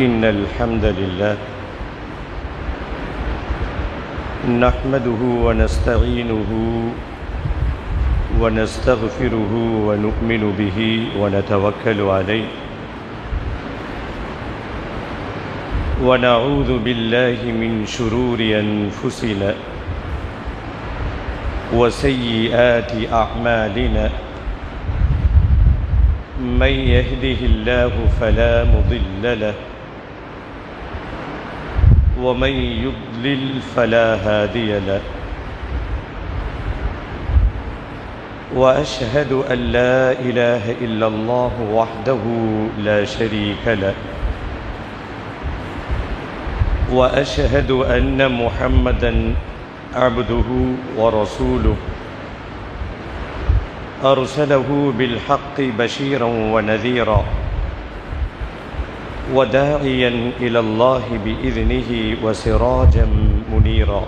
إن الحمد لله نحمده ونستعينه ونستغفره ونؤمن به ونتوكل عليه ونعوذ بالله من شرور أنفسنا وسيئات أعمالنا من يهده الله فلا مضل له ومن يضلل فلا هادي له وأشهد أن لا إله إلا الله وحده لا شريك له وأشهد أن محمدًا عبده ورسوله أرسله بالحق بشيرا ونذيرا وداعيا إلى الله بإذنه وسراجا منيرا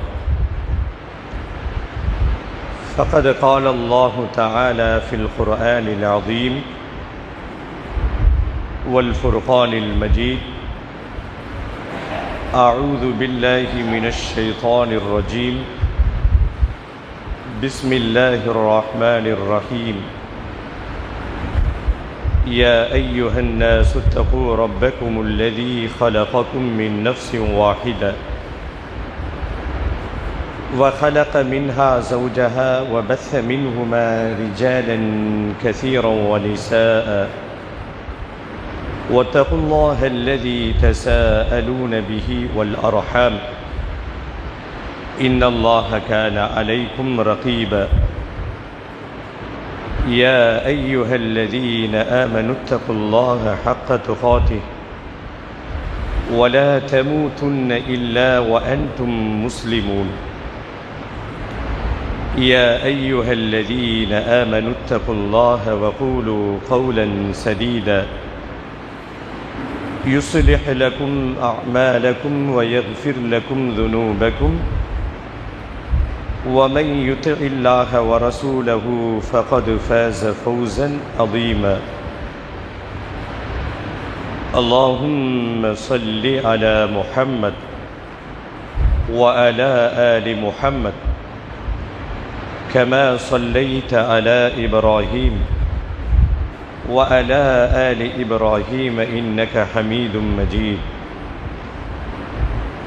فقد قال الله تعالى في القرآن العظيم والفرقان المجيد أعوذ بالله من الشيطان الرجيم بسم الله الرحمن الرحيم يا أيها الناس اتقوا ربكم الذي خلقكم من نفس واحدة وخلق منها زوجها وبث منهما رجالا كثيرا ونساء واتقوا الله الذي تساءلون به والأرحام إن الله كان عليكم رقيبا يا أيها الذين آمنوا اتقوا الله حق تقاته ولا تموتن إلا وأنتم مسلمون يا أيها الذين آمنوا اتقوا الله وقولوا قولا سديدا يصلح لكم أعمالكم ويغفر لكم ذنوبكم ومن يطع الله ورسوله فقد فاز فوزا عظيما اللهم صل على محمد وعلى آل محمد كما صليت على إبراهيم وعلى آل إبراهيم إنك حميد مجيد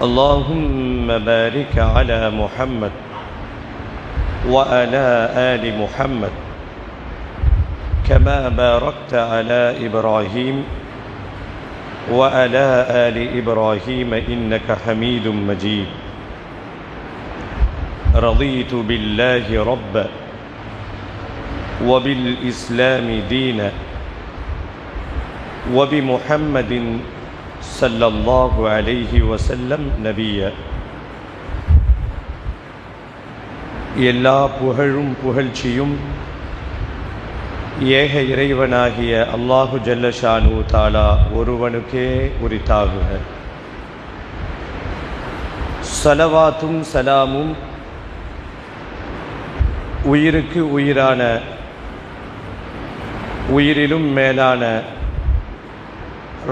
اللهم بارك على محمد وعلى آل محمد كما باركت على إبراهيم وعلى آل إبراهيم إنك حميد مجيد رضيت بالله ربا وبالإسلام دينا وبمحمد صلى الله عليه وسلم نبيا எல்லா புகழும் புகழ்ச்சியும் ஏக இறைவனாகிய அல்லாஹு ஜல்லஷானு தாலா ஒருவனுக்கே உரித்தாகுக. ஸலவாத்தும் சலாமும் உயிருக்கு உயிரான உயிரிலும் மேலான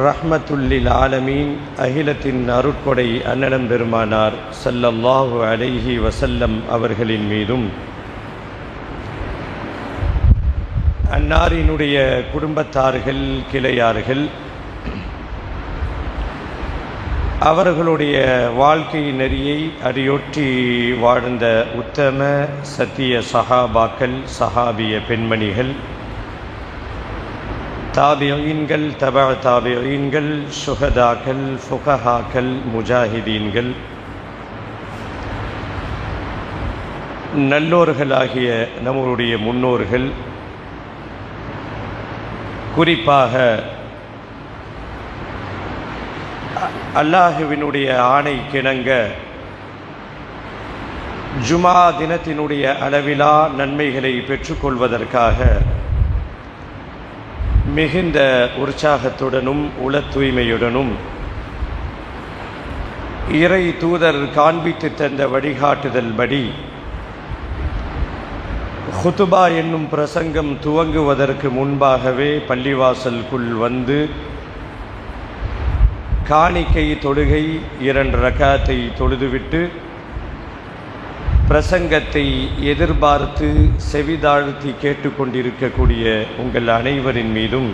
ரஹ்மத்துல்லில் ஆலமீன் அகிலத்தின் அருட்கொடை அன்னலம் பெருமானார் ஸல்லல்லாஹு அலைஹி வஸல்லம் அவர்களின் மீதும் அன்னாரினுடைய குடும்பத்தார்கள் கிளையார்கள் அவர்களுடைய வாழ்க்கை நெறியை அடியொற்றி வாழ்ந்த உத்தம சத்திய சஹாபாக்கள் சஹாபிய பெண்மணிகள் தாபியீன்கள் தபா தாபியீன்கள் சுஹதாக்கள் ஃபுகஹாக்கள் முஜாஹிதீன்கள் நல்லோர்களாகிய நம்முடைய முன்னோர்கள் குறிப்பாக அல்லாஹுவினுடைய ஆணை கிணங்க ஜுமா தினத்தினுடைய அளவிலா நன்மைகளை பெற்றுக்கொள்வதற்காக மிகுந்த உற்சாகத்துடனும் உள தூய்மையுடனும் இறை தூதர் காண்பித்து தந்த வழிகாட்டுதல் படி ஹுதுபா என்னும் பிரசங்கம் துவங்குவதற்கு முன்பாகவே பள்ளிவாசலுக்குள் வந்து காணிக்கை தொழுகை 2 ரக்காத்தை தொழுதுவிட்டு பிரசங்கத்தை எதிர்பார்த்து செவிதாழ்த்தி கேட்டுக்கொண்டிருக்கக்கூடிய உங்கள் அனைவரின் மீதும்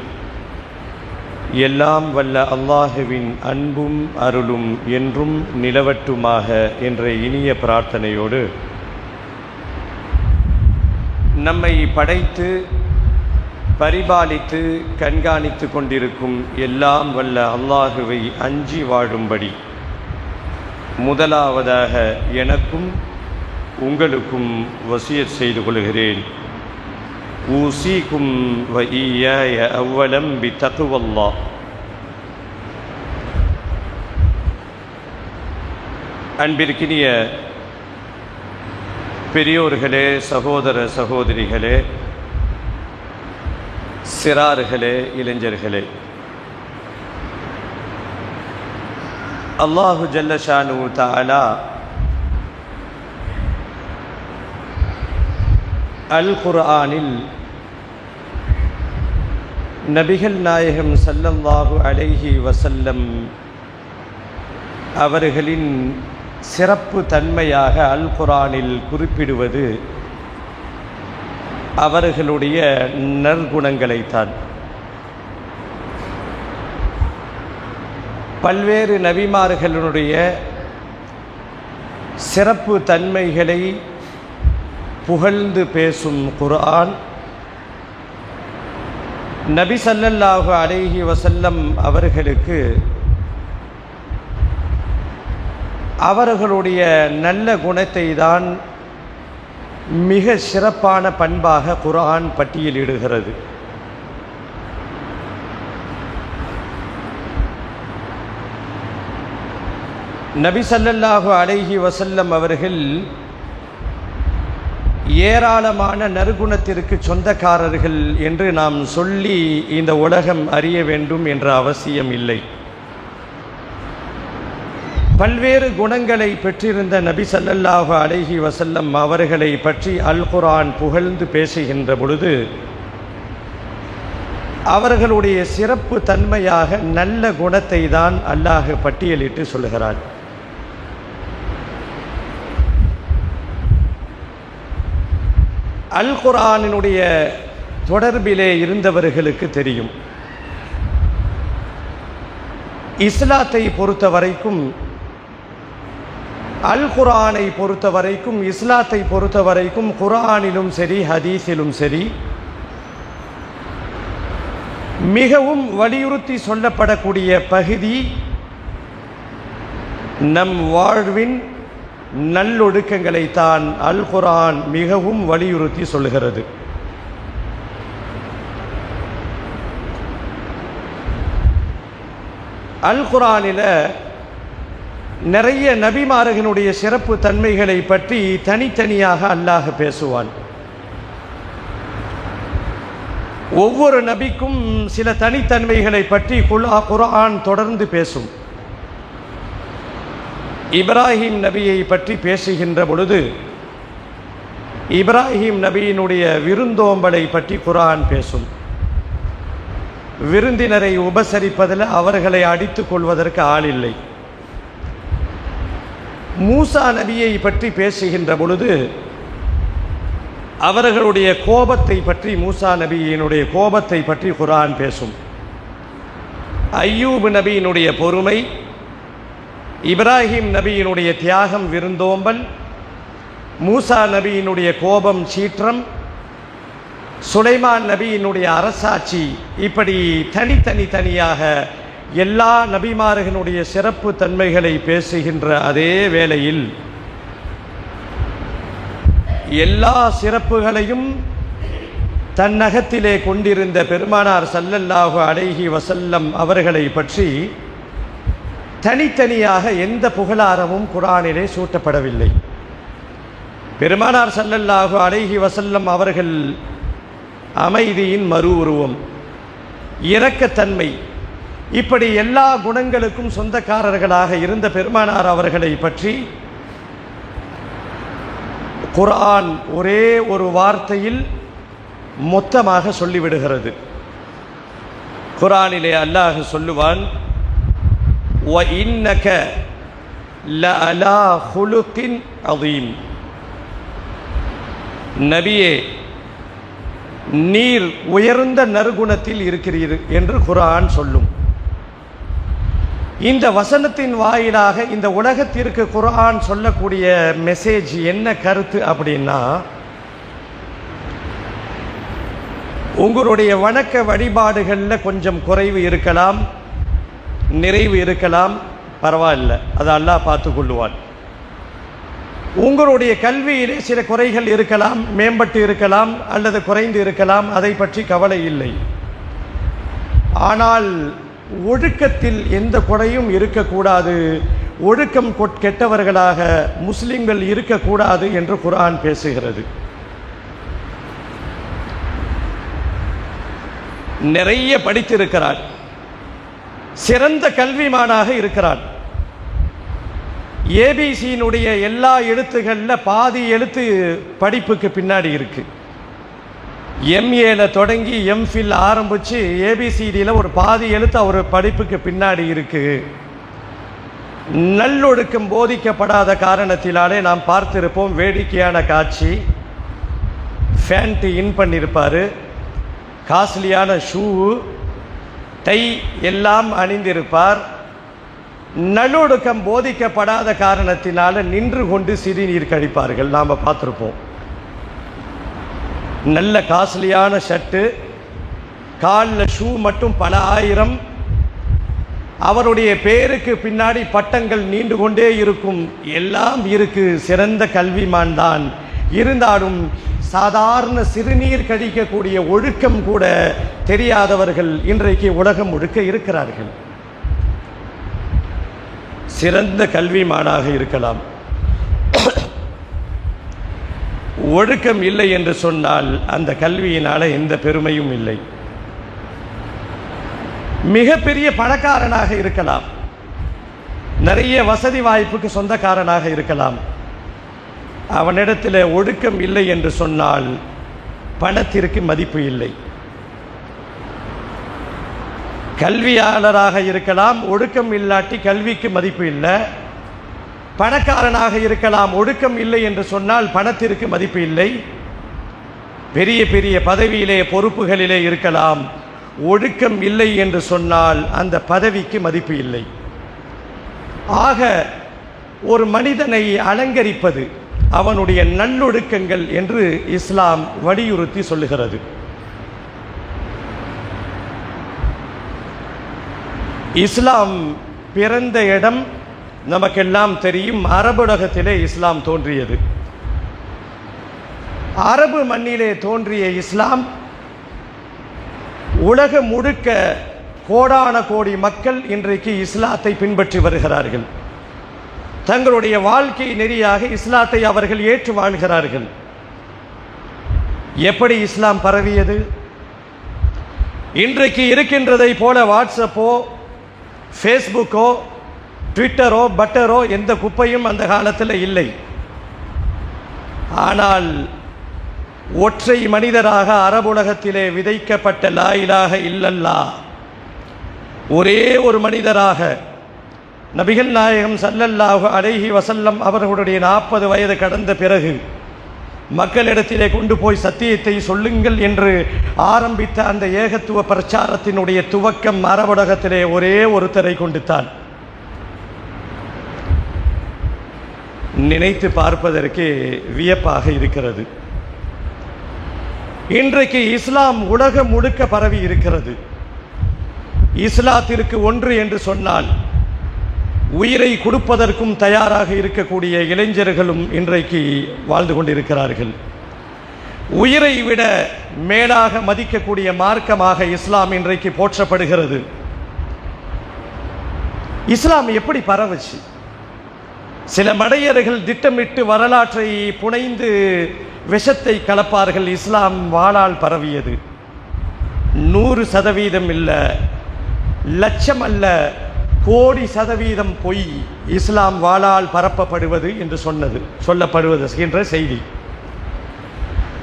எல்லாம் வல்ல அல்லாஹுவின் அன்பும் அருளும் என்றும் நிலவட்டுமாக என்ற இனிய பிரார்த்தனையோடு நம்மை படைத்து பரிபாலித்து கண்காணித்து கொண்டிருக்கும் எல்லாம் வல்ல அல்லாஹுவை அஞ்சி வாழும்படி முதலாவதாக எனக்கும் உங்களுக்கும் வசியத் செய்து கொள்கிறேன். ஊசிக்கும் வ ஈயாய அவ்வலம் பித்தக்வல்லாஹ். அன்பிற்கினிய பெரியோர்களே, சகோதர சகோதரிகளே, சிறார்களே, இளைஞர்களே, அல்லாஹு ஜல்ல ஷானு தஆலா அல் குர்ஆனில் நபிகள் நாயகம் ஸல்லல்லாஹு அலைஹி வஸல்லம் அவர்களின் சிறப்பு தன்மையாக அல் குர்ஆனில் குறிப்பிடுவது அவர்களுடைய நற்குணங்களைத்தான். பல்வேறு நபிமார்களுடைய சிறப்பு தன்மைகளை புகழ்ந்து பேசும் குர்ஆன் நபி ஸல்லல்லாஹு அலைஹி வஸல்லம் அவர்களுக்கு அவர்களுடைய நல்ல குணத்தை தான் மிக சிறப்பான பண்பாக குர்ஆன் பட்டியலிடுகிறது. நபி ஸல்லல்லாஹு அலைஹி வஸல்லம் அவர்கள் ஏராளமான நற்குணத்திற்கு சொந்தக்காரர்கள் என்று நாம் சொல்லி இந்த உலகம் அறிய வேண்டும் என்ற அவசியம் இல்லை. பல்வேறு குணங்களை பெற்றிருந்த நபி ஸல்லல்லாஹு அலைஹி வஸல்லம் அவர்களை பற்றி அல் குர்ஆன் புகழ்ந்து பேசுகின்ற பொழுது அவர்களுடைய சிறப்பு தன்மையாக நல்ல குணத்தை தான் அல்லாஹ் பட்டியலிட்டு சொல்லுகிறான். அல் குர்ஆனினுடைய தொடர்பிலே இருந்தவர்களுக்கு தெரியும், இஸ்லாத்தை பொறுத்த வரைக்கும், அல் குர்ஆனை பொறுத்த வரைக்கும், இஸ்லாத்தை பொறுத்த வரைக்கும் குர்ஆனிலும் சரி ஹதீஸிலும் சரி மிகவும் வலியுறுத்தி சொல்லப்படக்கூடிய பகுதி நம் வாழ்வின் நல்லொழுக்கங்களைத்தான் அல் குர்ஆன் மிகவும் வலியுறுத்தி சொல்லுகிறது. அல் குர்ஆனில் நிறைய நபிமார்களுடைய சிறப்பு தன்மைகளை பற்றி தனித்தனியாக அல்லாஹ் பேசுவான். ஒவ்வொரு நபிக்கும் சில தனித்தன்மைகளை பற்றி குர்ஆன் தொடர்ந்து பேசும். இப்ராஹிம் நபியை பற்றி பேசுகின்ற பொழுது இப்ராஹிம் நபியினுடைய விருந்தோம்பலை பற்றி குர்ஆன் பேசும். விருந்தினரை உபசரிப்பதில் அவர்களை அடித்துக் கொள்வதற்கு ஆள் இல்லை. மூசா நபியை பற்றி பேசுகின்ற பொழுது அவர்களுடைய கோபத்தை பற்றி, மூசா நபியினுடைய கோபத்தை பற்றி குர்ஆன் பேசும். அய்யூப் நபியினுடைய பொறுமை, இப்ராஹிம் நபியினுடைய தியாகம் விருந்தோம்பல், மூசா நபியினுடைய கோபம் சீற்றம், சுலைமான் நபியினுடைய அரசாட்சி, இப்படி தனியாக எல்லா நபிமார்களுடைய சிறப்பு தன்மைகளை பேசுகின்ற அதே வேளையில் எல்லா சிறப்புகளையும் தன்னகத்திலே கொண்டிருந்த பெருமானார் ஸல்லல்லாஹு அலைஹி வஸல்லம் அவர்களை பற்றி தனித்தனியாக எந்த புகழாரமும் குர்ஆனிலே சூட்டப்படவில்லை. பெருமானார் ஸல்லல்லாஹு அலைஹி வஸல்லம் அவர்கள் அமைதியின் மறு உருவம், இரக்கத்தன்மை, இப்படி எல்லா குணங்களுக்கும் சொந்தக்காரர்களாக இருந்த பெருமானார் அவர்களை பற்றி குர்ஆன் ஒரே ஒரு வார்த்தையில் மொத்தமாக சொல்லிவிடுகிறது. குர்ஆனிலே அல்லாஹ் சொல்லுவான், وَإِنَّكَ لَعَلَى خُلُقٍ عَظِيمٍ. நபியே, நீர் உயர்ந்த நற்குணத்தில் இருக்கிறீர் என்று குர்ஆன் சொல்லும். இந்த வசனத்தின் வாயிலாக இந்த உலகத்திற்கு குர்ஆன் சொல்லக்கூடிய மெசேஜ் என்ன கருத்து அப்படின்னா, உங்களுடைய வணக்க வழிபாடுகளில் கொஞ்சம் குறைவு இருக்கலாம், நிறைவு இருக்கலாம், பரவாயில்லை, அதை அல்லாஹ் பார்த்து கொள்ளுவான். உங்களுடைய கல்வியிலே சில குறைகள் இருக்கலாம், மேம்பட்டு இருக்கலாம் அல்லது குறைந்து இருக்கலாம், அதை பற்றி கவலை இல்லை. ஆனால் ஒழுக்கத்தில் எந்த குறையும் இருக்கக்கூடாது, ஒழுக்கம் கெட்டவர்களாக முஸ்லிம்கள் இருக்கக்கூடாது என்று குர்ஆன் பேசுகிறது. நிறைய படித்திருக்கிறார், சிறந்த கல்விமானாக இருக்கிறார். ஏபிசியினுடைய எல்லா எழுத்துக்களில் பாதி எழுத்து படிப்புக்கு பின்னாடி இருக்கு. எம்ஏல தொடங்கி எம்ஃபில் ஆரம்பித்து ஏபிசிடியில் ஒரு பாதி எழுத்து அவர் படிப்புக்கு பின்னாடி இருக்கு. நல்லொழுக்கம் போதிக்கப்படாத காரணத்தினாலே நாம் பார்த்திருப்போம் வேடிக்கையான காட்சி. ஃபேண்ட் இன் பண்ணியிருப்பார், காஸ்ட்லியான ஷூ, டை எல்லாம் அணிந்திருப்பார். நல்லொழுக்கம் போதிக்கப்படாத காரணத்தினால நின்று கொண்டு சிறுநீர் கழிப்பார்கள், நாம் பார்த்துருப்போம். நல்ல காஸ்ட்லியான ஷர்ட்டு, காலில் ஷூ மட்டும் பல ஆயிரம், அவருடைய பேருக்கு பின்னாடி பட்டங்கள் நீண்டு கொண்டே இருக்கும், எல்லாம் இருக்கு, சிறந்த கல்விமான் தான். இருந்தாலும் சாதாரண சிறுநீர் கழிக்கக்கூடிய ஒழுக்கம் கூட தெரியாதவர்கள் இன்றைக்கு உலகம் முழுக்க இருக்கிறார்கள். சிறந்த கல்விமானாக இருக்கலாம், ஒழுக்கம் இல்லை என்று சொன்னால் அந்த கல்வியினால எந்த பெருமையும் இல்லை. மிகப்பெரிய பணக்காரனாக இருக்கலாம், நிறைய வசதி வாய்ப்புக்கு சொந்தக்காரனாக இருக்கலாம், அவனிடத்தில் ஒழுக்கம் இல்லை என்று சொன்னால் பணத்திற்கு மதிப்பு இல்லை. கல்வியாளராக இருக்கலாம், ஒழுக்கம் இல்லாட்டி கல்விக்கு மதிப்பு இல்லை. பணக்காரனாக இருக்கலாம், ஒழுக்கம் இல்லை என்று சொன்னால் பணத்திற்கு மதிப்பு இல்லை. பெரிய பெரிய பதவியிலே பொறுப்புகளிலே இருக்கலாம், ஒழுக்கம் இல்லை என்று சொன்னால் அந்த பதவிக்கு மதிப்பு இல்லை. ஆக ஒரு மனிதனை அலங்கரிப்பது அவனுடைய நல்லொழுக்கங்கள் என்று இஸ்லாம் வலியுறுத்தி சொல்லுகிறது. இஸ்லாம் பிறந்த இடம் நமக்கெல்லாம் தெரியும், அரபுலகத்திலே இஸ்லாம் தோன்றியது. அரபு மண்ணிலே தோன்றிய இஸ்லாம் உலகம் முழுக்க கோடான கோடி மக்கள் இன்றைக்கு இஸ்லாத்தை பின்பற்றி வருகிறார்கள். தங்களுடைய வாழ்க்கை நெறியாக இஸ்லாத்தை அவர்கள் ஏற்று வாழ்கிறார்கள். எப்படி இஸ்லாம் பரவியது? இன்றைக்கு இருக்கின்றதை போல வாட்ஸ்அப்போ, ஃபேஸ்புக்கோ, ட்விட்டரோ, பட்டரோ எந்த குப்பையும் அந்த காலத்தில் இல்லை. ஆனால் ஒற்றை மனிதராக அரபுலகத்திலே விதைக்கப்பட்ட லா இலாஹ இல்லல்லாஹ் ஒரே ஒரு மனிதராக நபிகள் நாயகம் ஸல்லல்லாஹு அலைஹி வஸல்லம் அவர்களுடைய 40 வயது கடந்த பிறகு மக்களிடத்திலே கொண்டு போய் சத்தியத்தை சொல்லுங்கள் என்று ஆரம்பித்த அந்த ஏகத்துவ பிரச்சாரத்தினுடைய துவக்கம் அரபுலகத்திலே ஒரே ஒருத்தரை கொண்டுத்தான். நினைத்து பார்ப்பதற்கு வியப்பாக இருக்கிறது. இன்றைக்கு இஸ்லாம் உலகம் முழுக்க பரவி இருக்கிறது. இஸ்லாத்திற்கு ஒன்று என்று சொன்னால் உயிரை கொடுப்பதற்கும் தயாராக இருக்கக்கூடிய இளைஞர்களும் இன்றைக்கு வாழ்ந்து கொண்டிருக்கிறார்கள். உயிரை விட மேலாக மதிக்கக்கூடிய மார்க்கமாக இஸ்லாம் இன்றைக்கு போற்றப்படுகிறது. இஸ்லாம் எப்படி பரவுச்சு? சில மடையர்கள் திட்டமிட்டு வரலாற்றை புனைந்து விஷத்தை கலப்பார்கள். இஸ்லாம் வாளால் பரவியது. 100% இல்லை, லட்சம் அல்ல, கோடி சதவீதம் பொய் இஸ்லாம் வாளால் பரப்பப்படுவது என்று சொல்லப்படுவது என்ற செய்தி.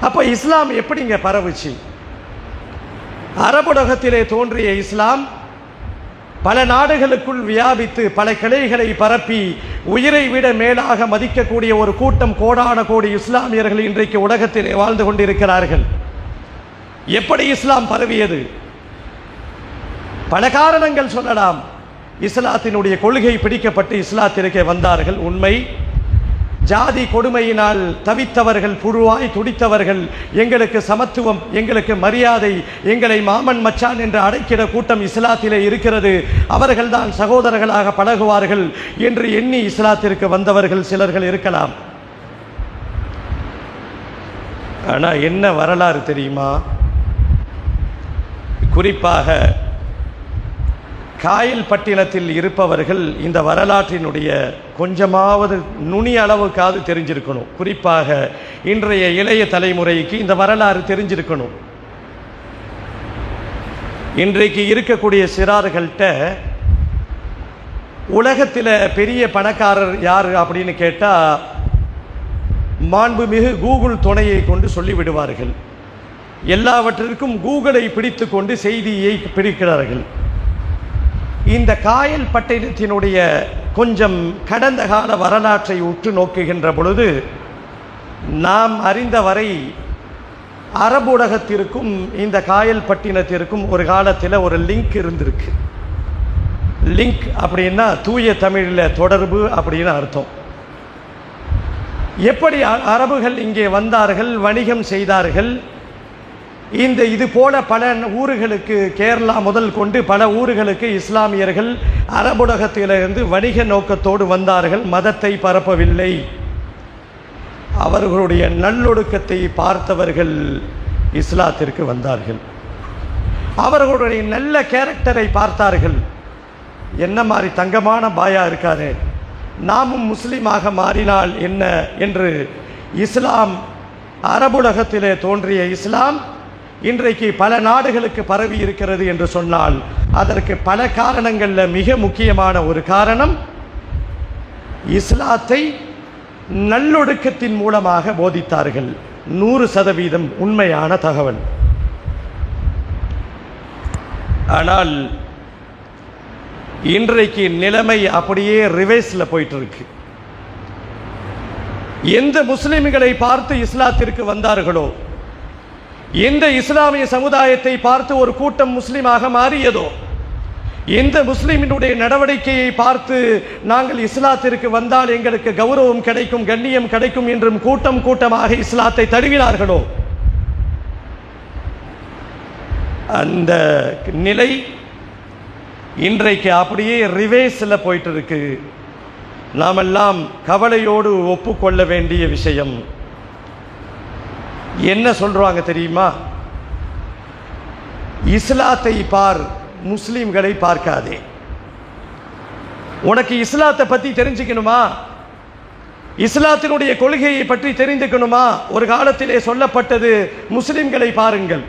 அப்போ இஸ்லாம் எப்படிங்க பரவுச்சு? அரபுலகத்திலே தோன்றிய இஸ்லாம் பல நாடுகளுக்குள் வியாபித்து பல கிளைகளை பரப்பி உயிரை விட மேலாக மதிக்கக்கூடிய ஒரு கூட்டம், கோடான கோடி இஸ்லாமியர்கள் இன்றைக்கு உலகத்தில் வாழ்ந்து கொண்டிருக்கிறார்கள். எப்படி இஸ்லாம் பரவியது? பல காரணங்கள் சொல்லலாம். இஸ்லாத்தினுடைய கொள்கை பிடிக்கப்பட்டு இஸ்லாத்திற்கு வந்தார்கள், உண்மை. ஜாதி கொடுமையினால் தவித்தவர்கள், புழுவாய் துடித்தவர்கள், எங்களுக்கு சமத்துவம், எங்களுக்கு மரியாதை, எங்களை மாமன் மச்சான் என்று அடைக்கிற கூட்டம் இஸ்லாத்திலே இருக்கிறது, அவர்கள்தான் சகோதரர்களாக பழகுவார்கள் என்று எண்ணி இஸ்லாத்திற்கு வந்தவர்கள் சிலர்கள் இருக்கலாம். ஆனால் என்ன வரலாறு தெரியுமா? குறிப்பாக காயல்பட்டினத்தில் இருப்பவர்கள் இந்த வரலாற்றினுடைய கொஞ்சமாவது நுனி அளவுக்காவது தெரிஞ்சிருக்கணும். குறிப்பாக இன்றைய இளைய தலைமுறைக்கு இந்த வரலாறு தெரிஞ்சிருக்கணும். இன்றைக்கு இருக்கக்கூடிய சிறார்கள்ட்ட உலகத்தில் பெரிய பணக்காரர் யார் அப்படின்னு கேட்டால் மாண்புமிகு கூகுள் துணையை கொண்டு சொல்லிவிடுவார்கள். எல்லாவற்றிற்கும் கூகுளை பிடித்து கொண்டு செய்தியை பிடிக்கிறார்கள். இந்த காயல்பட்டினத்தினுடைய கொஞ்சம் கடந்த கால வரலாற்றை உற்று நோக்குகின்ற பொழுது நாம் அறிந்தவரை அரபுலகத்திற்கும் இந்த காயல்பட்டினத்திற்கும் ஒரு காலத்தில் ஒரு லிங்க் இருந்திருக்கு. லிங்க் அப்படின்னா தூய தமிழில் தொடர்பு அப்படின்னு அர்த்தம். எப்படி அரபுகள் இங்கே வந்தார்கள், வணிகம் செய்தார்கள். இது போல பல ஊர்களுக்கு, கேரளா முதல் கொண்டு பல ஊர்களுக்கு இஸ்லாமியர்கள் அரபுலகத்திலிருந்து வணிக நோக்கத்தோடு வந்தார்கள், மதத்தை பரப்பவில்லை. அவர்களுடைய நல்லொழுக்கத்தை பார்த்தவர்கள் இஸ்லாத்திற்கு வந்தார்கள். அவர்களுடைய நல்ல கேரக்டரை பார்த்தார்கள். என்ன மாதிரி தங்கமான பாயா இருக்காரு, நாமும் முஸ்லீமாக மாறினால் என்ன என்று இஸ்லாம், அரபுலகத்திலே தோன்றிய இஸ்லாம் இன்றைக்கு பல நாடுகளுக்கு பரவி இருக்கிறது என்று சொன்னால் அதற்கு பல காரணங்களில் மிக முக்கியமான ஒரு காரணம் இஸ்லாத்தை நல்லொழுக்கத்தின் மூலமாக போதித்தார்கள். 100% உண்மையான தகவல். ஆனால் இன்றைக்கு நிலைமை அப்படியே ரிவர்ஸில் போயிட்டு இருக்கு. எந்த முஸ்லிம்களை பார்த்து இஸ்லாத்திற்கு வந்தார்களோ, எந்த இஸ்லாமிய சமுதாயத்தை பார்த்து ஒரு கூட்டம் முஸ்லிமாக மாறியதோ, எந்த முஸ்லிமினுடைய நடவடிக்கையை பார்த்து நாங்கள் இஸ்லாத்திற்கு வந்தால் எங்களுக்கு கௌரவம் கிடைக்கும், கண்ணியம் கிடைக்கும் என்றும் கூட்டம் கூட்டமாக இஸ்லாத்தை தழுவினார்களோ, அந்த நிலை இன்றைக்கு அப்படியே ரிவேர்ஸில் போயிட்டு இருக்கு. நாமெல்லாம் கவலையோடு ஒப்புக்கொள்ள வேண்டிய விஷயம். என்ன சொல்றாங்க தெரியுமா? இஸ்லாத்தை பார், முஸ்லிம்களை பார்க்காதே. உனக்கு இஸ்லாத்தை பற்றி தெரிஞ்சுக்கணுமா, இஸ்லாத்தினுடைய கொள்கையை பற்றி தெரிந்துக்கணுமா? ஒரு காலத்திலே சொல்லப்பட்டது முஸ்லிம்களை பாருங்கள்,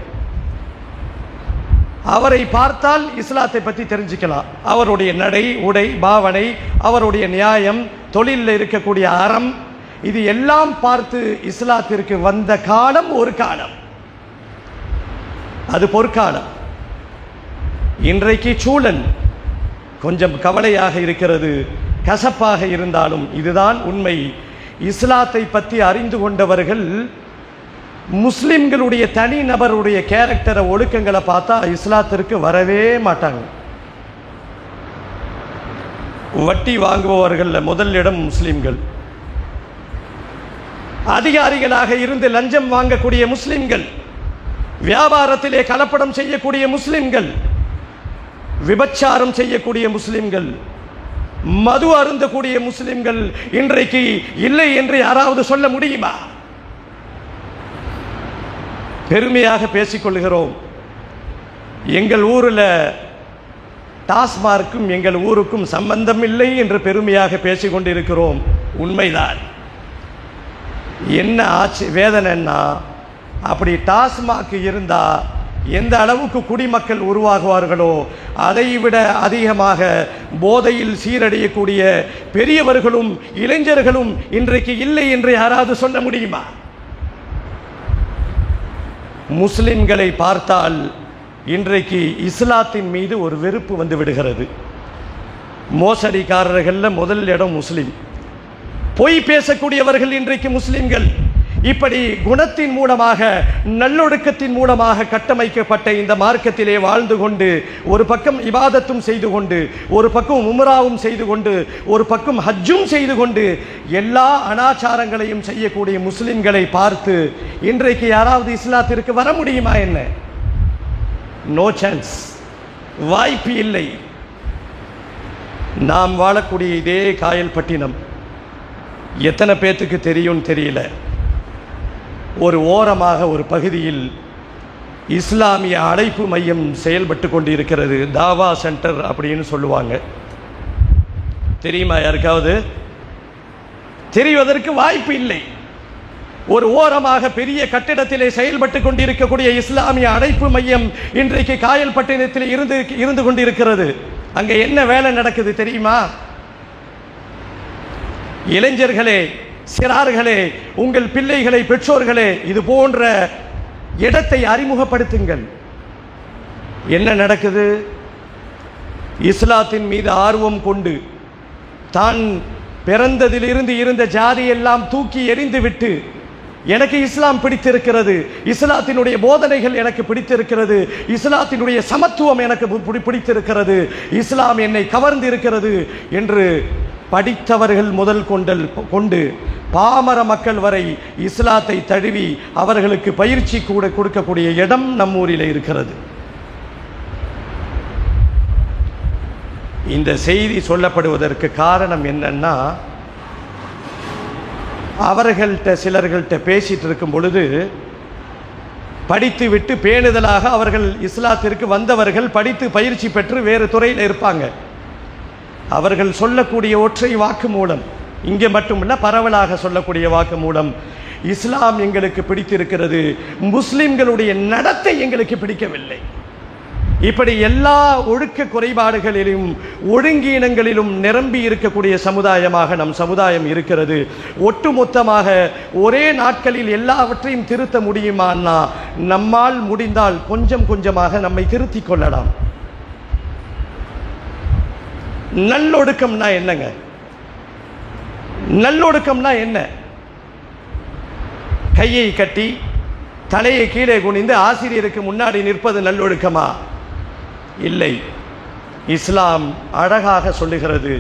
அவரை பார்த்தால் இஸ்லாத்தை பற்றி தெரிஞ்சுக்கலாம். அவருடைய நடை, உடை, பாவனை, அவருடைய நியாயம், தொழிலில் இருக்கக்கூடிய அறம், இது எல்லாம் பார்த்து இஸ்லாத்திற்கு வந்த காலம் ஒரு காலம், அது பொற்காலம். இன்றைக்கு சூழல் கொஞ்சம் கவலையாக இருக்கிறது, கசப்பாக இருந்தாலும் இதுதான் உண்மை. இஸ்லாத்தை பற்றி அறிந்து கொண்டவர்கள் முஸ்லிம்களுடைய தனி நபருடைய கேரக்டரை, ஒழுக்கங்களை பார்த்தா இஸ்லாத்திற்கு வரவே மாட்டாங்க. வட்டி வாங்குபவர்கள் முதலிடம் முஸ்லிம்கள், அதிகாரிகளாக இருந்து லஞ்சம் வாங்கக்கூடிய முஸ்லிம்கள், வியாபாரத்திலே கலப்படம் செய்யக்கூடிய முஸ்லிம்கள், விபச்சாரம் செய்யக்கூடிய முஸ்லிம்கள், மது அருந்தக்கூடிய முஸ்லிம்கள் இன்றைக்கு இல்லை என்று யாராவது சொல்ல முடியுமா? பெருமையாக பேசிக்கொள்கிறோம். எங்கள் ஊரில் டாஸ்மார்க்கும் எங்கள் ஊருக்கும் சம்பந்தம் இல்லை என்று பெருமையாக பேசிக்கொண்டிருக்கிறோம். உண்மைதான். என்ன ஆச்சு வேதனைன்னா, அப்படி டாஸ்மாக் இருந்தால் எந்த அளவுக்கு குடிமக்கள் உருவாகுவார்களோ அதைவிட அதிகமாக போதையில் சீரடையக்கூடிய பெரியவர்களும் இளைஞர்களும் இன்றைக்கு இல்லை என்று யாராவது சொல்ல முடியுமா? முஸ்லிம்களை பார்த்தால் இன்றைக்கு இஸ்லாத்தின் மீது ஒரு வெறுப்பு வந்து விடுகிறது. மோசடிக்காரர்களில் முதல் இடம் முஸ்லிம். பொய் பேசக்கூடியவர்கள் இன்றைக்கு முஸ்லிம்கள். இப்படி குணத்தின் மூலமாக, நல்லொழுக்கத்தின் மூலமாக கட்டமைக்கப்பட்ட இந்த மார்க்கத்திலே வாழ்ந்து கொண்டு, ஒரு பக்கம் இபாதத்தும் செய்து கொண்டு, ஒரு பக்கம் உம்ராவும் செய்து கொண்டு, ஒரு பக்கம் ஹஜ்ஜும் செய்து கொண்டு, எல்லா அனாச்சாரங்களையும் செய்யக்கூடிய முஸ்லிம்களை பார்த்து இன்றைக்கு யாராவது இஸ்லாத்திற்கு வர முடியுமா? என்ன? நோ சான்ஸ், வாய்ப்பு இல்லை. நாம் வாழக்கூடிய இதே காயல்பட்டினம் எத்தனை பேத்துக்கு தெரியும் தெரியல. ஒரு ஓரமாக ஒரு பகுதியில் இஸ்லாமிய அழைப்பு மையம் செயல்பட்டு கொண்டு இருக்கிறது. தாவா சென்டர் அப்படின்னு சொல்லுவாங்க. தெரியுமா யாருக்காவது? தெரிவதற்கு வாய்ப்பு இல்லை. ஒரு ஓரமாக பெரிய கட்டிடத்திலே செயல்பட்டு கொண்டிருக்கக்கூடிய இஸ்லாமிய அழைப்பு மையம் இன்றைக்கு காயல்பட்டினத்தில் இருந்து கொண்டிருக்கிறது. அங்கே என்ன வேலை நடக்குது தெரியுமா? இளைஞர்களே, சிறார்களே, உங்கள் பிள்ளைகளை, பெற்றோர்களே, இது போன்ற இடத்தை அறிமுகப்படுத்துங்கள். என்ன நடக்குது? இஸ்லாத்தின் மீது ஆர்வம் கொண்டு தான் பிறந்ததிலிருந்து இருந்த ஜாதியெல்லாம் தூக்கி எறிந்துவிட்டு, எனக்கு இஸ்லாம் பிடித்திருக்கிறது, இஸ்லாத்தினுடைய போதனைகள் எனக்கு பிடித்திருக்கிறது, இஸ்லாத்தினுடைய சமத்துவம் எனக்கு பிடித்திருக்கிறது, இஸ்லாம் என்னை கவர்ந்து இருக்கிறது என்று படித்தவர்கள் முதல் கொண்டு பாமர மக்கள் வரை இஸ்லாத்தை தழுவி அவர்களுக்கு பயிற்சி கூட கொடுக்கக்கூடிய இடம் நம்மூரில் இருக்கிறது. இந்த செய்தி சொல்லப்படுவதற்கு காரணம் என்னன்னா, சிலர்கள்ட்ட பேசிட்டு இருக்கும் பொழுது, படித்து விட்டு பேணுதலாக அவர்கள் இஸ்லாத்திற்கு வந்தவர்கள் படித்து பயிற்சி பெற்று வேறு துறையில் இருப்பாங்க. அவர்கள் சொல்லக்கூடிய ஒற்றை வாக்கு மூலம், இங்கே மட்டுமல்ல பரவலாக சொல்லக்கூடிய வாக்கு மூலம், இஸ்லாம் எங்களுக்கு பிடித்திருக்கிறது, முஸ்லிம்களுடைய நடத்தை எங்களுக்கு பிடிக்கவில்லை. இப்படி எல்லா ஒழுக்க குறைபாடுகளிலும் ஒழுங்கீனங்களிலும் நிரம்பி இருக்கக்கூடிய சமுதாயமாக நம் சமுதாயம் இருக்கிறது. ஒட்டுமொத்தமாக ஒரே நாட்களில் எல்லாவற்றையும் திருத்த முடியுமான்னா, நம்மால் முடிந்தால் கொஞ்சம் கொஞ்சமாக நம்மை திருத்திக் கொள்ளலாம். நல்லொழுக்கம்னா என்னங்க? நல்லொழுக்கம்னா என்ன? கையை கட்டி தலையை கீழே குனிந்து ஆசிரியருக்கு முன்னாடி நிற்பது நல்லொழுக்கமா? இல்லை. இஸ்லாம் அழகாக சொல்லுகிறது,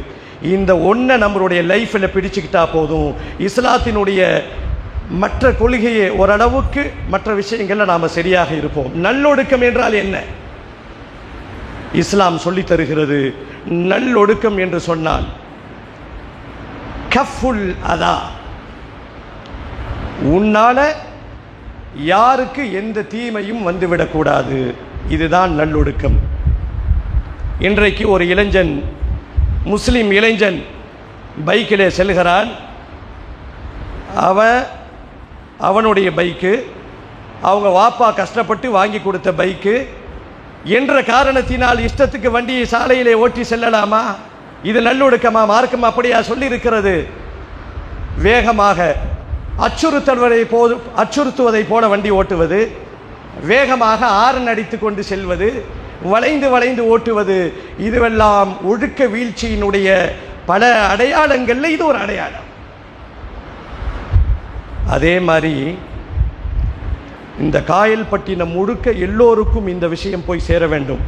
இந்த ஒன்றை நம்மளுடைய லைஃப்பில் பிடிச்சுக்கிட்டா போதும். இஸ்லாத்தினுடைய மற்ற கொள்கையை ஓரளவுக்கு மற்ற விஷயங்களில் நாம் சரியாக இருப்போம். நல்லொழுக்கம் என்றால் என்ன? இஸ்லாம் சொல்லி தருகிறது, நல்லொழுக்கம் என்று சொன்னால் கஃபுல் அதா, உன்னால யாருக்கு எந்த தீமையும் வந்துவிடக்கூடாது. இதுதான் நல்லொழுக்கம். இன்றைக்கு ஒரு இளைஞன், முஸ்லிம் இளைஞன் பைக்கிலே செல்கிறான். அவனுடைய பைக்கு, அவங்க வாப்பா கஷ்டப்பட்டு வாங்கி கொடுத்த பைக்கு என்ற காரணத்தினால் இஷ்டத்துக்கு வண்டியை சாலையிலே ஓட்டி செல்லலாமா? இது நல்லொழுக்கமா? மார்க்கம் அப்படியா சொல்லி இருக்கிறது? வேகமாக அச்சுறுத்துவதை போல வண்டி ஓட்டுவது, வேகமாக ஆரன் அடித்து கொண்டு செல்வது, வளைந்து வளைந்து ஓட்டுவது, இதுவெல்லாம் ஒழுக்க வீழ்ச்சியினுடைய பல அடையாளங்கள்ல இது ஒரு அடையாளம். அதே மாதிரி இந்த காயல்பட்டினம் முழுக்க எல்லோருக்கும் இந்த விஷயம் போய் சேர வேண்டும்.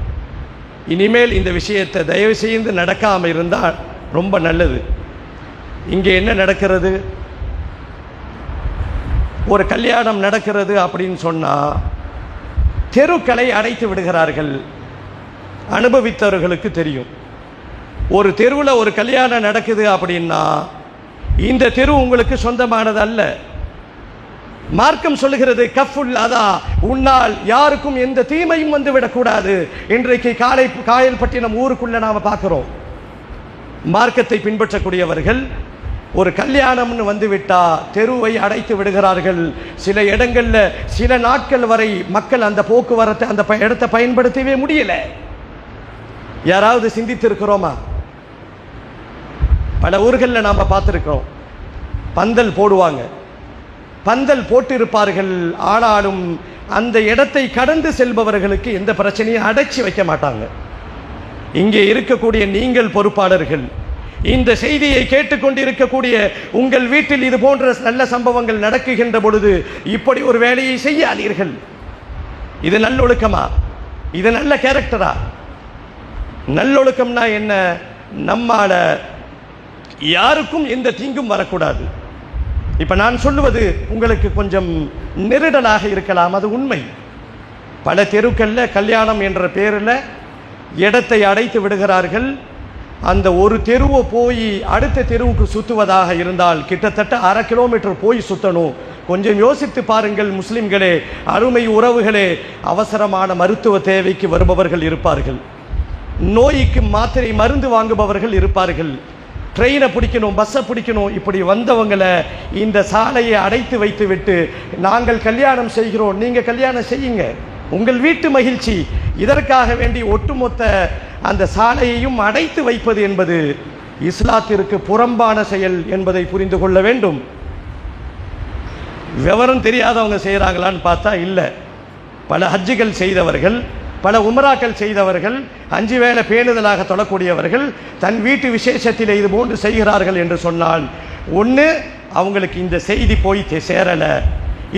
இனிமேல் இந்த விஷயத்தை தயவு செய்து நடக்காமல் இருந்தால் ரொம்ப நல்லது. இங்கே என்ன நடக்கிறது? ஒரு கல்யாணம் நடக்கிறது அப்படின்னு சொன்னால் தெருக்களை அடைத்து விடுகிறார்கள். அனுபவித்தவர்களுக்கு தெரியும். ஒரு தெருவில் ஒரு கல்யாணம் நடக்குது அப்படின்னா இந்த தெரு உங்களுக்கு சொந்தமானது அல்ல. மார்க்கம் சொல்லுகிறது கஃபுல் அதா, உன்னால் யாருக்கும் எந்த தீமையும் வந்து விடக்கூடாது. இன்றைக்கு காயல்பட்டினம் ஊருக்குள்ள நாம பார்க்கிறோம், மார்க்கத்தை பின்பற்றக்கூடியவர்கள் ஒரு கல்யாணம்னு வந்துவிட்டா தெருவை அடைத்து விடுகிறார்கள். சில இடங்கள்ல சில நாட்கள் வரை மக்கள் அந்த போக்குவரத்தை, அந்த இடத்தை பயன்படுத்தவே முடியல. யாராவது சிந்தித்திருக்கிறோமா? பல ஊர்களில் நாம பார்த்துருக்கிறோம். பந்தல் போடுவாங்க, பந்தல் போட்டிருப்பார்கள். ஆனாலும் அந்த இடத்தை கடந்து செல்பவர்களுக்கு எந்த பிரச்சனையும் அடைச்சி வைக்க மாட்டாங்க. இங்கே இருக்கக்கூடிய நீங்கள் பொறுப்பாளர்கள், இந்த செய்தியை கேட்டுக்கொண்டிருக்கக்கூடிய உங்கள் வீட்டில் இது போன்ற நல்ல சம்பவங்கள் நடக்குகின்ற பொழுது இப்படி ஒரு வேலையை செய்யாதீர்கள். இது நல்லொழுக்கமா? இது நல்ல கேரக்டரா? நல்லொழுக்கம்னா என்ன? நம்மால யாருக்கும் எந்த தீங்கும் வரக்கூடாது. இப்ப நான் சொல்லுவது உங்களுக்கு கொஞ்சம் நெருடலாக இருக்கலாம், அது உண்மை. பல தெருக்கல்ல கல்யாணம் என்ற பேரில் இடத்தை அடைத்து விடுகிறார்கள். அந்த ஒரு தெருவை போய் அடுத்த தெருவுக்கு சுற்றுவதாக இருந்தால் கிட்டத்தட்ட 1/2 கிலோமீட்டர் போய் சுற்றணும். கொஞ்சம் யோசித்து பாருங்கள் முஸ்லிம்களே, அருமை உறவுகளே. அவசரமான மருத்துவ தேவைக்கு வருபவர்கள் இருப்பார்கள், நோய்க்கு மாத்திரை மருந்து வாங்குபவர்கள் இருப்பார்கள், ட்ரெயினை பிடிக்கணும், பஸ்ஸை பிடிக்கணும். இப்படி வந்தவங்களை இந்த சாலையை அடைத்து வைத்து விட்டு நாங்கள் கல்யாணம் செய்கிறோம், நீங்கள் கல்யாணம் செய்யுங்க, உங்கள் வீட்டு மகிழ்ச்சி, இதற்காக வேண்டி ஒட்டுமொத்த அந்த சாலையையும் அடைத்து வைப்பது என்பது இஸ்லாத்திற்கு புறம்பான செயல் என்பதை புரிந்து கொள்ள வேண்டும். விவரம் தெரியாதவங்க செய்கிறாங்களான்னு பார்த்தா இல்லை. பல ஹஜ்ஜுகள் செய்தவர்கள், பல உம்ராக்கள் செய்தவர்கள், 5 வேளை பேணுதலாக தொழக்கூடியவர்கள் தன் வீட்டு விசேஷத்தில் இது போன்று செய்கிறார்கள் என்று சொன்னால், ஒன்று அவங்களுக்கு இந்த செய்தி போய் சேரலை,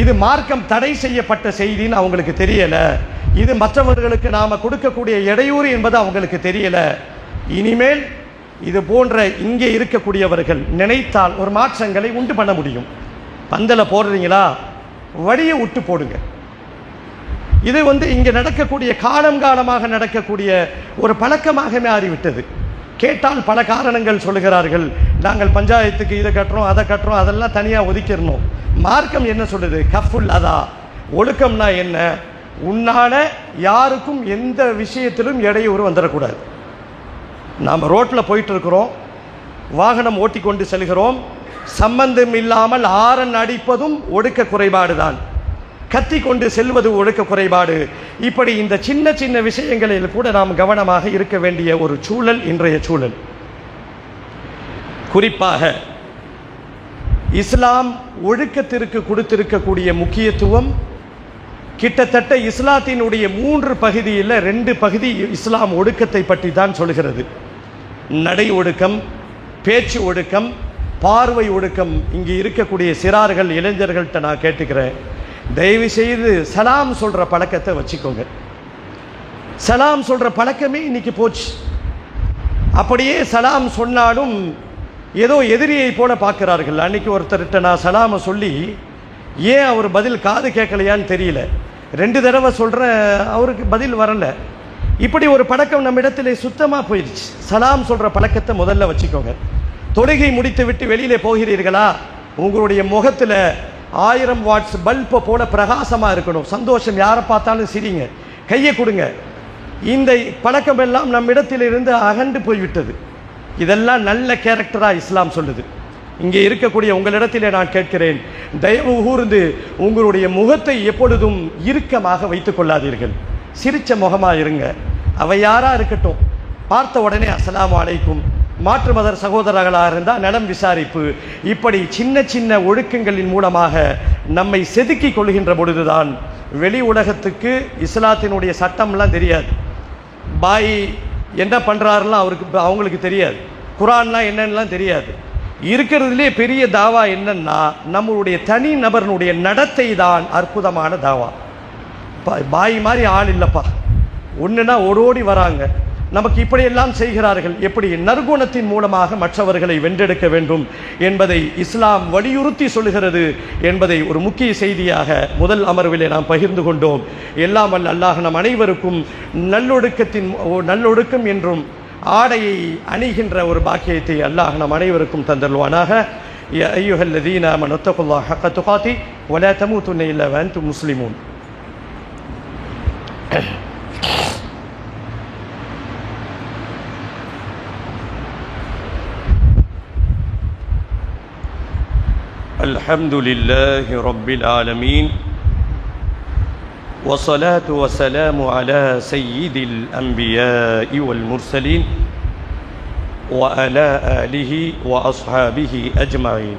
இது மார்க்கம் தடை செய்யப்பட்ட செய்தின்னு அவங்களுக்கு தெரியலை, இது மற்றவர்களுக்கு நாம் கொடுக்கக்கூடிய இடையூறு என்பது அவங்களுக்கு தெரியலை. இனிமேல் இது போன்ற இங்கே இருக்கக்கூடியவர்கள் நினைத்தால் ஒரு மாற்றங்களை உண்டு பண்ண முடியும். பந்தலை போடுறீங்களா, வழியை விட்டு போடுங்க. இது இங்கே நடக்கக்கூடிய காலமாக நடக்கக்கூடிய ஒரு பழக்கமாக மாறிவிட்டது. கேட்டால் பல காரணங்கள் சொல்லுகிறார்கள். நாங்கள் பஞ்சாயத்துக்கு இதை கட்டுறோம், அதை கட்டுறோம், அதெல்லாம் தனியாக ஒதுக்கிடணும். மார்க்கம் என்ன சொல்லுது? கஃபுல் அதா, ஒழுக்கம்னா என்ன? உன்னால யாருக்கும் எந்த விஷயத்திலும் இடையூறு வந்துடக்கூடாது. நாம் ரோட்டில் போயிட்டு இருக்கிறோம், வாகனம் ஓட்டி கொண்டு செல்கிறோம், சம்பந்தம் இல்லாமல் ஆரன் அடிப்பதும் ஒழுக்க குறைபாடு தான், கத்தி கொண்டு செல்வது ஒழுக்க குறைபாடு. இப்படி இந்த சின்ன சின்ன விஷயங்களில் கூட நாம் கவனமாக இருக்க வேண்டிய ஒரு சூழல் இன்றைய சூழல். குறிப்பாக இஸ்லாம் ஒழுக்கத்திற்கு கொடுத்திருக்கக்கூடிய முக்கியத்துவம் கிட்டத்தட்ட இஸ்லாத்தினுடைய 3 பகுதியில் 2 பகுதி இஸ்லாம் ஒழுக்கத்தை பற்றி தான் சொல்கிறது. நடை ஒழுக்கம், பேச்சு ஒழுக்கம், பார்வை ஒழுக்கம். இங்கே இருக்கக்கூடிய சிறார்கள் இளைஞர்கள்ட்ட நான் கேட்டுக்கிறேன், தயவு செய்து சலாம் சொல்கிற பழக்கத்தை வச்சுக்கோங்க. சலாம் சொல்கிற பழக்கமே இன்னைக்கு போச்சு. அப்படியே சலாம் சொன்னாலும் ஏதோ எதிரியை போல பார்க்கிறார்கள். அன்னைக்கு ஒருத்தர்கிட்ட நான் சலாமை சொல்லி ஏன் அவர் பதில் காது கேட்கலையான்னு தெரியல, 2 தடவை சொல்கிறேன், அவருக்கு பதில் வரலை. இப்படி ஒரு பழக்கம் நம்ம இடத்துல சுத்தமாக போயிடுச்சு. சலாம் சொல்கிற பழக்கத்தை முதல்ல வச்சுக்கோங்க. தொழுகை முடித்து விட்டு வெளியிலே போகிறீர்களா, உங்களுடைய முகத்தில் 1000 வாட்ஸ் பல்பை போல பிரகாசமாக இருக்கணும். சந்தோஷம், யாரை பார்த்தாலும் சிரிங்க, கையை கொடுங்க. இந்த பழக்கம் எல்லாம் நம்மிடத்திலிருந்து அகன்று போய்விட்டது. இதெல்லாம் நல்ல கேரக்டராக இஸ்லாம் சொல்லுது. இங்கே இருக்கக்கூடிய உங்களிடத்திலே நான் கேட்கிறேன், தயவு கூர்ந்து உங்களுடைய முகத்தை எப்பொழுதும் இறுக்கமாக வைத்துக் கொள்ளாதீர்கள். சிரிச்ச முகமாக இருங்க. அவை யாராக இருக்கட்டும், பார்த்த உடனே அஸ்ஸலாமு அலைக்கும், மாற்று மத சகோதரர்களாக இருந்தால் நலம் விசாரிப்பு. இப்படி சின்ன சின்ன ஒழுக்கங்களின் மூலமாக நம்மை செதுக்கி கொள்கின்ற பொழுதுதான் வெளி உலகத்துக்கு இஸ்லாத்தினுடைய சட்டம்லாம் தெரியாது. பாய் என்ன பண்ணுறாருலாம் அவங்களுக்கு தெரியாது. குரான்லாம் என்னென்னலாம் தெரியாது. இருக்கிறதுலே பெரிய தாவா என்னன்னா நம்மளுடைய தனி நபர்னுடைய நடத்தை தான் அற்புதமான தாவா. பாய் மாதிரி ஆள் இல்லைப்பா, ஒன்றுனா ஓடோடி வராங்க. நமக்கு இப்படியெல்லாம் செய்கிறார்கள். எப்படி நற்குணத்தின் மூலமாக மற்றவர்களை வென்றெடுக்க வேண்டும் என்பதை இஸ்லாம் வலியுறுத்தி சொல்லுகிறது என்பதை ஒரு முக்கிய செய்தியாக முதல் அமர்விலே நாம் பகிர்ந்து கொண்டோம். எல்லாம் வல்ல அல்லாஹ் நம் அனைவருக்கும் நல்லொழுக்கம் என்றும் ஆடையை அணிகின்ற ஒரு பாக்கியத்தை அல்லாஹ் நம் அனைவருக்கும் தந்தருள்வானாக. யா அய்யுஹல்லதீன ஆமனு தக்குல்லாஹ ஹக்க துகாத்தி வலா தமூதுன்ன இல்லா வஅன்தும் முஸ்லிமூன். الحمد لله رب العالمين والصلاة والسلام على سيد الأنبياء والمرسلين وعلى آله وأصحابه أجمعين.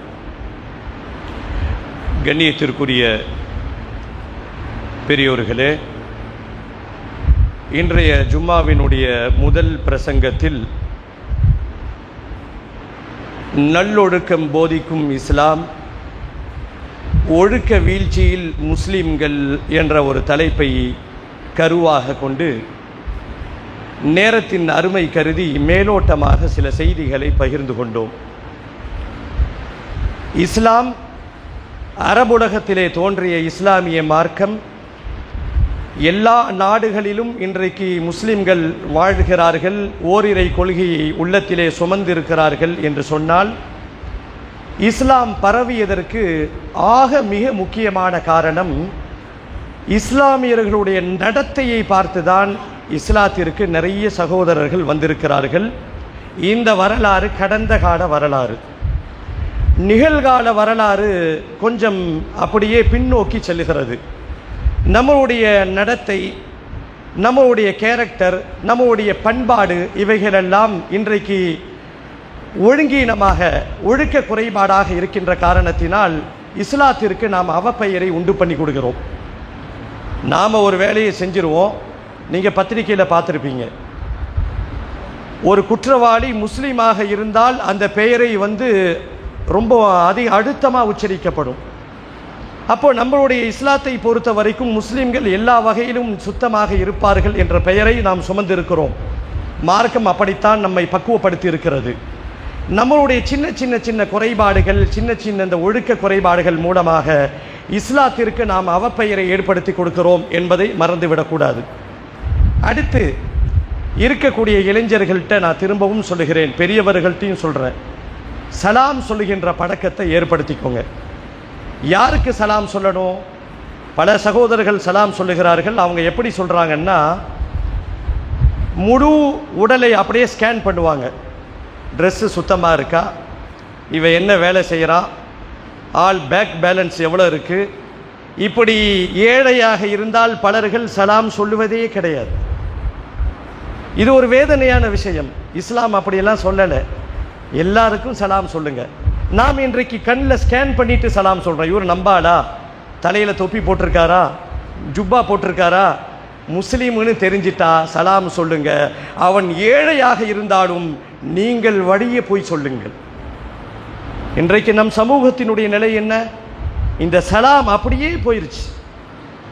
கண்ணியத்திற்குரிய பெரியோர்களே, இன்றைய ஜும்மாவினுடைய முதல் பிரசங்கத்தில் நல்லொழுக்கம் போதிக்கும் இஸ்லாம், ஒழுக்க வீழ்ச்சியில் முஸ்லிம்கள் என்ற ஒரு தலைப்பை கருவாக கொண்டு நேரத்தின் அருமை கருதி மேலோட்டமாக சில செய்திகளை பகிர்ந்து கொண்டோம். இஸ்லாம், அரபுலகத்திலே தோன்றிய இஸ்லாமிய மார்க்கம் எல்லா நாடுகளிலும் இன்றைக்கு முஸ்லிம்கள் வாழ்கிறார்கள், ஓரிரை கொள்கையை உள்ளத்திலே சுமந்திருக்கிறார்கள் என்று சொன்னால், இஸ்லாம் பரவியதற்கு மிக முக்கியமான காரணம் இஸ்லாமியர்களுடைய நடத்தையை பார்த்துதான் இஸ்லாத்திற்கு நிறைய சகோதரர்கள் வந்திருக்கிறார்கள். இந்த வரலாறு கடந்த கால வரலாறு. நிகழ்கால வரலாறு கொஞ்சம் அப்படியே பின்னோக்கி செல்கிறது. நம்மளுடைய நடத்தை, நம்மளுடைய கேரக்டர், நம்மளுடைய பண்பாடு இவைகளெல்லாம் இன்றைக்கு ஒழுங்கீனமாக, ஒழுக்க குறைபாடாக இருக்கின்ற காரணத்தினால் இஸ்லாத்திற்கு நாம் அவப்பெயரை உண்டு பண்ணி கொடுக்கிறோம். நாம் ஒரு வேலையை செஞ்சிருவோம். நீங்கள் பத்திரிகையில் பார்த்துருப்பீங்க, ஒரு குற்றவாளி முஸ்லீமாக இருந்தால் அந்த பெயரை ரொம்ப அதிக அழுத்தமாக உச்சரிக்கப்படும். அப்போ நம்மளுடைய இஸ்லாத்தை பொறுத்த வரைக்கும் முஸ்லீம்கள் எல்லா வகையிலும் சுத்தமாக இருப்பார்கள் என்ற பெயரை நாம் சுமந்திருக்கிறோம். மார்க்கம் அப்படித்தான் நம்மை பக்குவப்படுத்தி இருக்கிறது. நம்மளுடைய சின்ன சின்ன சின்ன குறைபாடுகள், சின்ன சின்ன இந்த ஒழுக்க குறைபாடுகள் மூலமாக இஸ்லாத்திற்கு நாம் அவப்பெயரை ஏற்படுத்தி கொடுக்கிறோம் என்பதை மறந்துவிடக்கூடாது. அடுத்து இருக்கக்கூடிய இளைஞர்கள்ட்ட நான் திரும்பவும் சொல்லுகிறேன், பெரியவர்கள்ட்டையும் சொல்கிறேன், சலாம் சொல்லுகின்ற பழக்கத்தை ஏற்படுத்திக்கோங்க. யாருக்கு சலாம் சொல்லணும்? பல சகோதரர்கள் சலாம் சொல்லுகிறார்கள். அவங்க எப்படி சொல்கிறாங்கன்னா, முழு உடலை அப்படியே ஸ்கேன் பண்ணுவாங்க. ட்ரெஸ்ஸு சுத்தமாக இருக்கா, இவ என்ன வேலை செய்கிறா, ஆல் பேக் பேலன்ஸ் எவ்வளோ இருக்குது. இப்படி ஏழையாக இருந்தால் பலர்கள் சலாம் சொல்லுவதே கிடையாது. இது ஒரு வேதனையான விஷயம். இஸ்லாம் அப்படியெல்லாம் சொல்லலை. எல்லாருக்கும் சலாம் சொல்லுங்க. நாம் இன்றைக்கு கண்ணில் ஸ்கேன் பண்ணிட்டு சலாம் சொல்கிறோம். இவர் நம்பாளா, தலையில் தொப்பி போட்டிருக்காரா, ஜுப்பா போட்டிருக்காரா, முஸ்லீம்னு தெரிஞ்சிட்டா சலாம் சொல்லுங்க. அவன் ஏழையாக இருந்தாலும் நீங்கள் வழியே போய் சொல்லுங்கள். இன்றைக்கு நம் சமூகத்தினுடைய நிலை என்ன? இந்த சலாம் அப்படியே போயிருச்சு.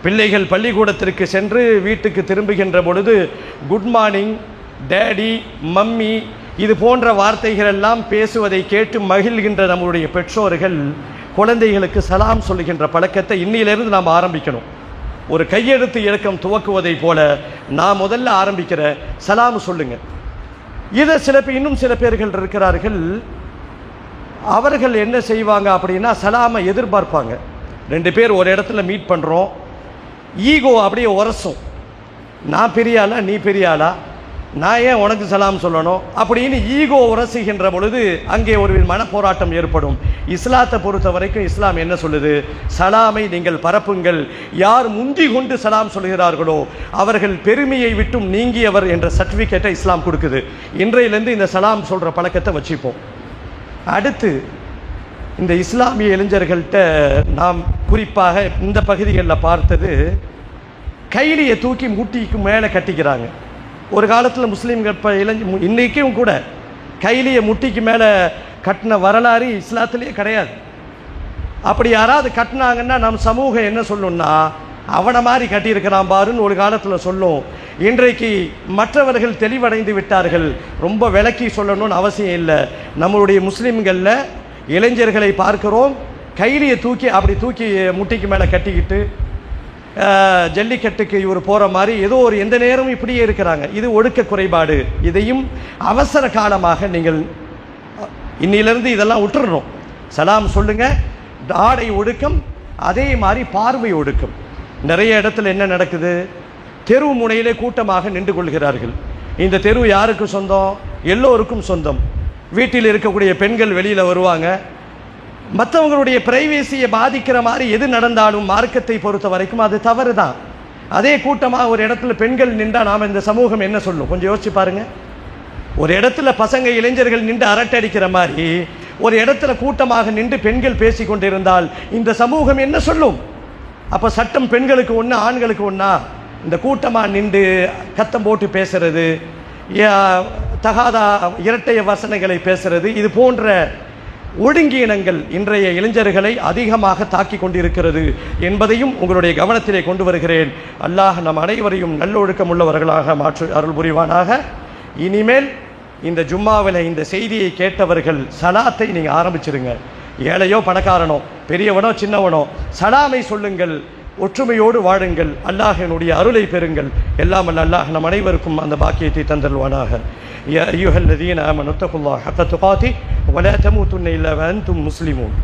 பிள்ளைகள் பள்ளிக்கூடத்திற்கு சென்று வீட்டுக்கு திரும்புகின்ற பொழுது குட் மார்னிங், டேடி, மம்மி, இது போன்ற வார்த்தைகள் எல்லாம் பேசுவதை கேட்டு மகிழ்கின்ற நம்முடைய பெற்றோர்கள் குழந்தைகளுக்கு சலாம் சொல்லுகின்ற பழக்கத்தை இன்னிலிருந்து நாம் ஆரம்பிக்கணும். ஒரு கையெழுத்து இயக்கம் துவக்குவதை போல நான் முதல்ல ஆரம்பிக்கிற சலாம் சொல்லுங்க. இதை இன்னும் சில பேர்கள் இருக்கிறார்கள். அவர்கள் என்ன செய்வாங்க அப்படின்னா, சலாமை எதிர்பார்ப்பாங்க. ரெண்டு பேர் ஒரு இடத்துல மீட் பண்ணுறோம், ஈகோ அப்படியே உரசும். நான் பெரிய ஆளா, நீ பெரிய ஆளா, நான் ஏன் உனக்கு சலாம் சொல்லணும் அப்படின்னு ஈகோ உரசுகின்ற பொழுது அங்கே ஒரு மனப்போராட்டம் ஏற்படும். இஸ்லாத்தை பொறுத்த வரைக்கும் இஸ்லாம் என்ன சொல்லுது? சலாமை நீங்கள் பரப்புங்கள். யார் முந்தி கொண்டு சலாம் சொல்கிறார்களோ அவர்கள் பெருமையை விட்டும் நீங்கியவர் என்ற சர்டிஃபிகேட்டை இஸ்லாம் கொடுக்குது. இன்றையிலேருந்து இந்த சலாம் சொல்கிற பழக்கத்தை வச்சுப்போம். அடுத்து இந்த இஸ்லாமிய இளைஞர்கள்ட்ட நாம் குறிப்பாக இந்த பகுதிகளில் பார்த்தது, கைலியை தூக்கி முட்டிக்கு மேலே கட்டிக்கிறாங்க. ஒரு காலத்தில் முஸ்லீம்கள் இன்றைக்கும் கூட கைலியை முட்டிக்கு மேலே கட்டின வரலாறு இஸ்லாத்திலேயே கிடையாது. அப்படி யாராவது கட்டினாங்கன்னா நம் சமூகம் என்ன சொல்லணும்னா, அவனை மாதிரி கட்டியிருக்கிறான் பாருன்னு ஒரு காலத்தில் சொல்லும். இன்றைக்கு மற்றவர்கள் தெளிவடைந்து விட்டார்கள். ரொம்ப விளக்கி சொல்லணும்னு அவசியம் இல்லை. நம்மளுடைய முஸ்லீம்களில் இளைஞர்களை பார்க்கிறோம், கைலியை அப்படி தூக்கி முட்டிக்கு மேலே கட்டிக்கிட்டு ஜல்லிக்கட்டுக்கு இவர் போகிற மாதிரி ஏதோ ஒரு எந்த நேரமும் இப்படியே இருக்கிறாங்க. இது ஒழுக்க குறைபாடு. இதையும் அவசர காலமாக நீங்கள் இன்னிலிருந்து இதெல்லாம் விட்டுறணும். சலாம் சொல்லுங்க, ஆடை ஒழுக்கம், அதே மாதிரி பார்வை ஒழுக்கம். நிறைய இடத்துல என்ன நடக்குது? தெரு முனையிலே கூட்டமாக நின்று கொள்கிறார்கள். இந்த தெரு யாருக்கு சொந்தம்? எல்லோருக்கும் சொந்தம். வீட்டில் இருக்கக்கூடிய பெண்கள் வெளியில் வருவாங்க. மற்றவங்களுடைய பிரைவேசியை பாதிக்கிற மாதிரி எது நடந்தாலும் மார்க்கத்தை பொறுத்த வரைக்கும் அது தவறு தான். அதே கூட்டமாக ஒரு இடத்துல பெண்கள் நின்றால் நாம் இந்த சமூகம் என்ன சொல்லும்? கொஞ்சம் யோசிச்சு பாருங்க. ஒரு இடத்துல பசங்க இளைஞர்கள் நின்று அரட்டை அடிக்கிற மாதிரி ஒரு இடத்துல கூட்டமாக நின்று பெண்கள் பேசி கொண்டிருந்தால் இந்த சமூகம் என்ன சொல்லும்? அப்போ சட்டம் பெண்களுக்கு ஒன்று ஆண்களுக்கு ஒன்றா? இந்த கூட்டமாக நின்று கத்தம் போட்டு பேசுறது, தகாத இரட்டைய வசனங்களை பேசுறது, இது போன்ற ஒழுங்கீனங்கள் இன்றைய இளைஞர்களை அதிகமாக தாக்கி கொண்டிருக்கிறது என்பதையும் உங்களுடைய கவனத்திலே கொண்டு வருகிறேன். அல்லாஹ் நம் அனைவரையும் நல்லொழுக்கம் உள்ளவர்களாக மாற்று அருள் புரிவானாக. இனிமேல் இந்த ஜும்மாவில் இந்த செய்தியை கேட்டவர்கள் சலாத்தை நீங்கள் ஆரம்பிச்சிருங்க. ஏழையோ பணக்காரனோ, பெரியவனோ சின்னவனோ, சலாமை சொல்லுங்கள், ஒற்றுமையோடு வாழுங்கள், அல்லாஹினுடைய அருளை பெறுங்கள். எல்லாம் அல்லாஹ் நம் அனைவருக்கும் அந்த பாக்கியத்தை தந்தருவானாக. யா அய்யுஹல்லதீன ஆமனு தகுல்லாஹ ஹக்க துகாதிஹ் வலா தமூதுன்ன இல்லா வஅன்தும் முஸ்லிமூன்.